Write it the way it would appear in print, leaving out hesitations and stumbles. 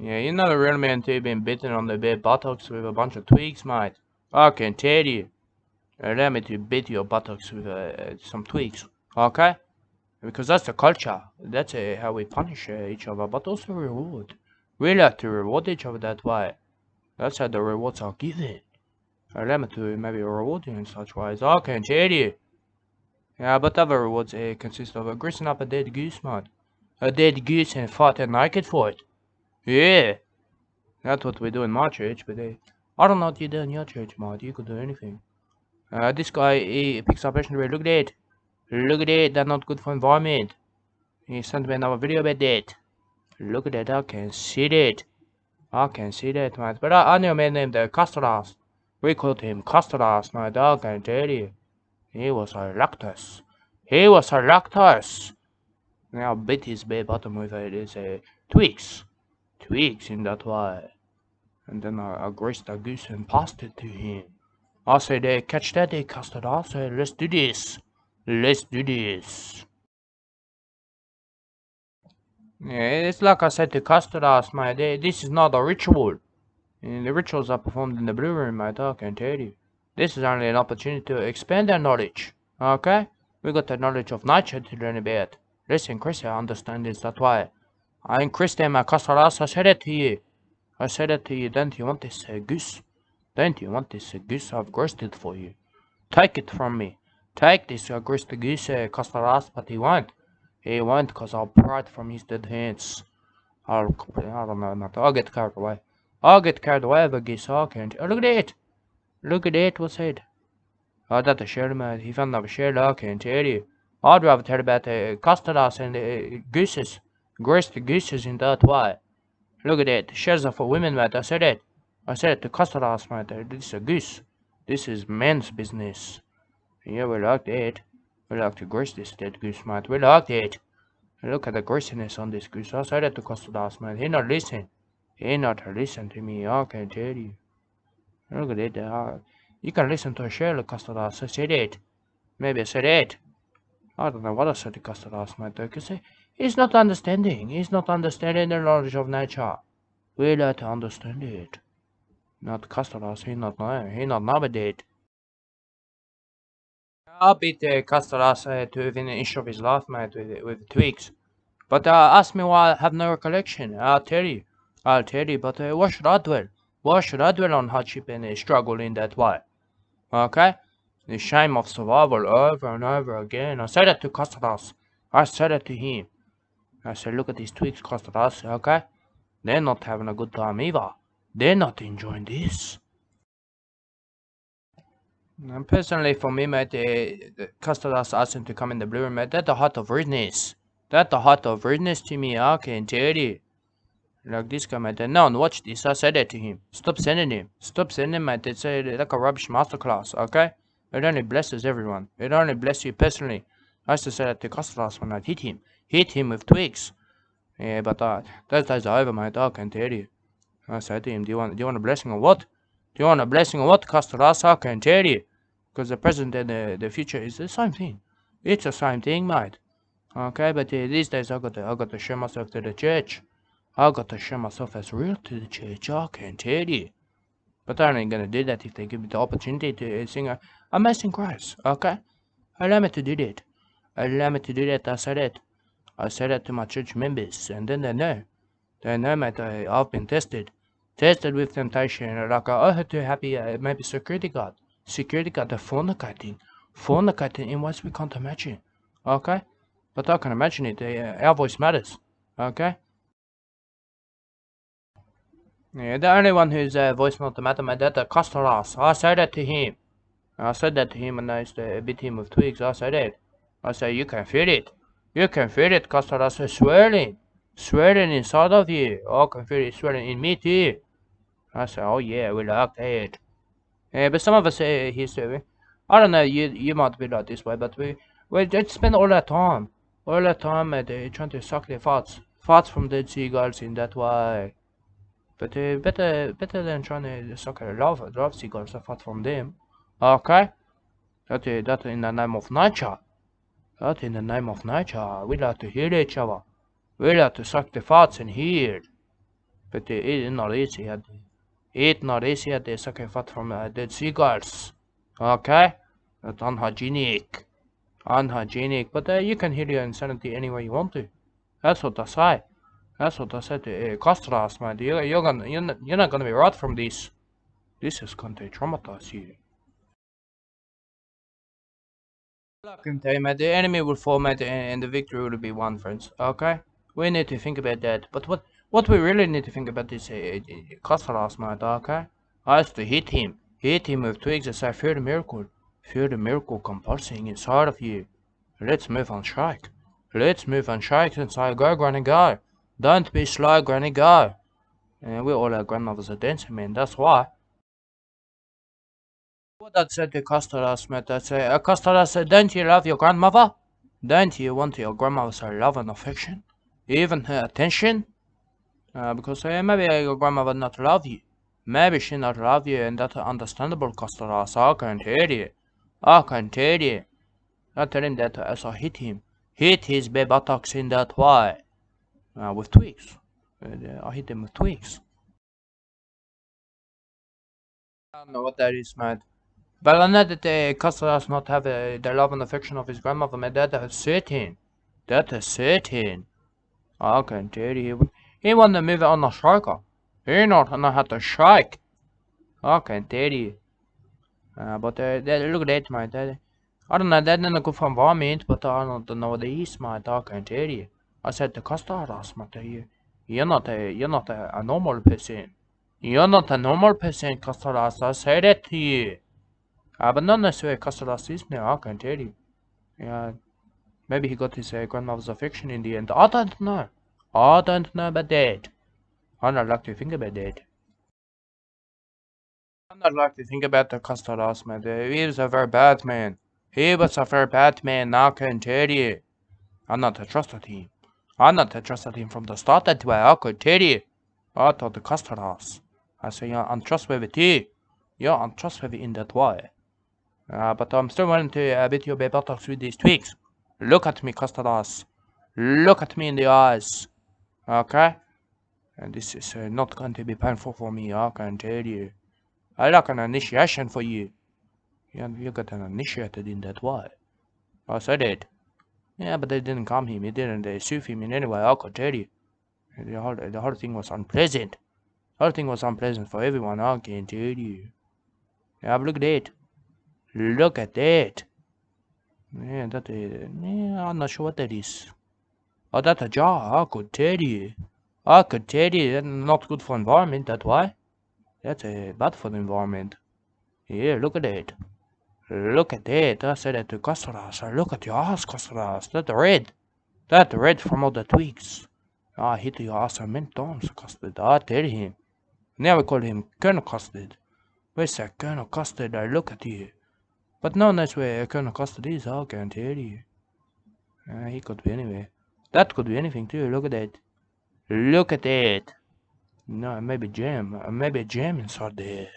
Yeah, you're not a real man till you've been bitten on the bare buttocks with a bunch of twigs, mate. I can tell you. Allow me to bit your buttocks with some twigs, okay? Because that's the culture. That's how we punish each other, but also reward. We like to reward each other that way. That's how the rewards are given. Allow me to maybe reward you in such ways. I can tell you. Yeah, but other rewards consist of greasing up a dead goose, mate. A dead goose and fighting naked for it. Yeah, that's what we do in my church, but I don't know what you do in your church, mate. You could do anything. This guy, he picks up Russian. Look at that. Look at that. That's not good for environment. He sent me another video about that. Look at that. I can see that. I can see that, mate. But I knew a man named Custard Ass. We called him Custard Ass, mate. I can tell you. He was a lactose. He was a lactose. Now I bit his bare bottom with this twigs. Twigs in that way. And then I greased a goose and passed it to him. I said, catch that, Custard Ass. Let's do this. Let's do this. Yeah, it's like I said to Custard Ass, mate. This is not a ritual. And the rituals are performed in the blue room, mate. I can tell you. This is only an opportunity to expand our knowledge. Okay? We got the knowledge of nature to learn about. Listen, Chris, I understand this that way. I ain't Chris, my Custard Ass. I said it to you. I said it to you. Don't you want this goose? Don't you want this goose? I've grossed it for you. Take it from me. Take this grossed goose, Custard Ass, but he won't. He won't, cause I'll pry it from his dead hands. I don't know, not. I'll get carried away. I'll get carried away with a goose. I can't. Oh, look at that. Look at that. What's that? Oh, that's a shell, mate. He found another shell. I can't tell you. I'd rather tell about Custard Ass and gooses. Grossed gooses in that way. Look at that. Shells are for women, mate. I said it. I said it to Custard Ass, mate. This is a goose. This is men's business. Yeah, we like that. We like to grease this dead goose, mate. We like that. Look at the greasiness on this goose. I said that to Custard Ass, mate. He not listen. He not listen to me. I can tell you. Look at that. You can listen to a shell of Custard Ass. I said it. Maybe I said it. I don't know what I said to Custard Ass, mate. Because he's not understanding. He's not understanding the knowledge of nature. We like to understand it. Not Custard Ass. He not know. He not know about it. I'll beat Custard Ass to within an inch of his life, mate, with Twigs. But ask me why I have no recollection. I'll tell you. I'll tell you, but why should I dwell? Why should I dwell on hardship and struggle in that way? Okay? The shame of survival over and over again. I said that to Custard Ass. I said it to him. I said, look at these Twigs, Custard Ass, okay? They're not having a good time either. They're not enjoying this. And personally, for me, mate, the Custard Ass asked him to come in the blue room, mate. That's the heart of rudeness. That's the heart of rudeness to me, I can tell you. Like this guy, mate. No, watch this. I said that to him. Stop sending him. Stop sending him, mate. It's like a rubbish masterclass, okay? It only blesses everyone. It only blesses you personally. I used to say that to Custard Ass when I'd hit him. Hit him with Twigs. Yeah, but those days are over, mate. I can tell you. I said to him, do you want a blessing or what? Do you want a blessing or what, Custard Ass? I can tell you. Because the present and the future is the same thing. It's the same thing, mate. Okay, but these days I got to show myself to the church. I got to show myself as real to the church. I can tell you. But I ain't gonna do that if they give me the opportunity to sing Amazing Grace. Okay, allow me to do that. Allow me to do that. I said it. I said that to my church members, and then they know. They know, mate. I've been tested with temptation. Like I had to happy maybe security guard. Security guard, the fornicating in ways we can't imagine. Okay, but I can imagine it. Our voice matters. Okay. Yeah, the only one whose voice not matter, mate, that's the Custard Ass. I said that to him. I said that to him when I used to beat him with Twigs. I said it. I said, you can feel it. You can feel it, Custard Ass. Swirling. Swirling inside of you. I can feel it swirling in me too. I said, oh yeah, we like that. Yeah, but some of us here, I don't know, you might be like this way, but we just spend all that time trying to suck their farts from dead seagulls in that way. But better than trying to suck a love seagulls that fart from them. Okay, that in the name of nature. That in the name of nature, we like to heal each other. We like to suck the farts and heal. But it's not easy. It's not easy. They suck a fat from dead seagulls. Okay? That's unhygienic. Unhygienic. But you can heal your insanity any way you want to. That's what I say. That's what I said to customers, man. You're not gonna be right from this. This is going to traumatize you. I can tell you, man, the enemy will fall, man, and the victory will be won, friends. Okay? We need to think about that. But what we really need to think about is customers, man. Okay? I have to hit him. Hit him with twigs and say, fear the miracle. Fear the miracle compulsing inside of you. Let's move on strike. Let's move on strike and say, go, granny, go. Don't be slow, granny, go. And we all our grandmothers are dancing, man. That's why. What that said to Costalas, mate, that say, Costalas said, don't you love your grandmother? Don't you want your grandmother's love and affection? Even her attention? Because maybe your grandmother not love you. Maybe she not love you, and that's understandable, Costalas. I can tell you. I can tell you. I tell him that as I hit him. Hit his baby buttocks in that way. With twigs. I hit him with twigs. I don't know what that is, mate. But I know that Costa does not have the love and affection of his grandmother, man. That is certain. That is certain. I can tell you. He want to move on the striker. He not know how to strike. I can tell you. But look at that, mate. I don't know, that didn't go from environment, but I don't know what it is, mate. I can tell you. I said to Costa, mate. You're not a normal person. You're not a normal person, Costa. I said that to you. But not necessarily Castellas is now, I can tell you. Yeah, maybe he got his grandmother's affection in the end. I don't know. I don't know about that. I don't like to think about that. I don't like to think about the Castellas, man. He was a very bad man. He was a very bad man, I can tell you. I'm not trusted him. I'm not trusted him from the start that way, I could tell you. I thought the Castellas. I say you're untrustworthy too. You're untrustworthy in that way. But I'm still wanting to beat your buttocks with these twigs. Look at me, Costadas. Look at me in the eyes. Okay? And this is not going to be painful for me, I can tell you. I like an initiation for you. You got an initiated in that way. I said it. Yeah, but they didn't calm him. They didn't soothe him in any way, I could tell you. The whole thing was unpleasant. The whole thing was unpleasant for everyone, I can tell you. Yeah, but look at that. Look at that. Yeah, I'm not sure what that is. Oh, that's a jar, I could tell you. I could tell you, that's not good for environment, that why. That's bad for the environment. Yeah, look at that. Look at that. I said that to Costaras. Look at your ass, Costaras. That's red. That's red from all the twigs. I hit your ass many times, Custard. I tell him. Now we call him Colonel Custard. Where's that Colonel Custard? I look at you. But no, that's where Colonel Custard is, I can tell you. He could be anywhere. That could be anything too, look at that. Look at that. No, maybe jam. Maybe jam inside there.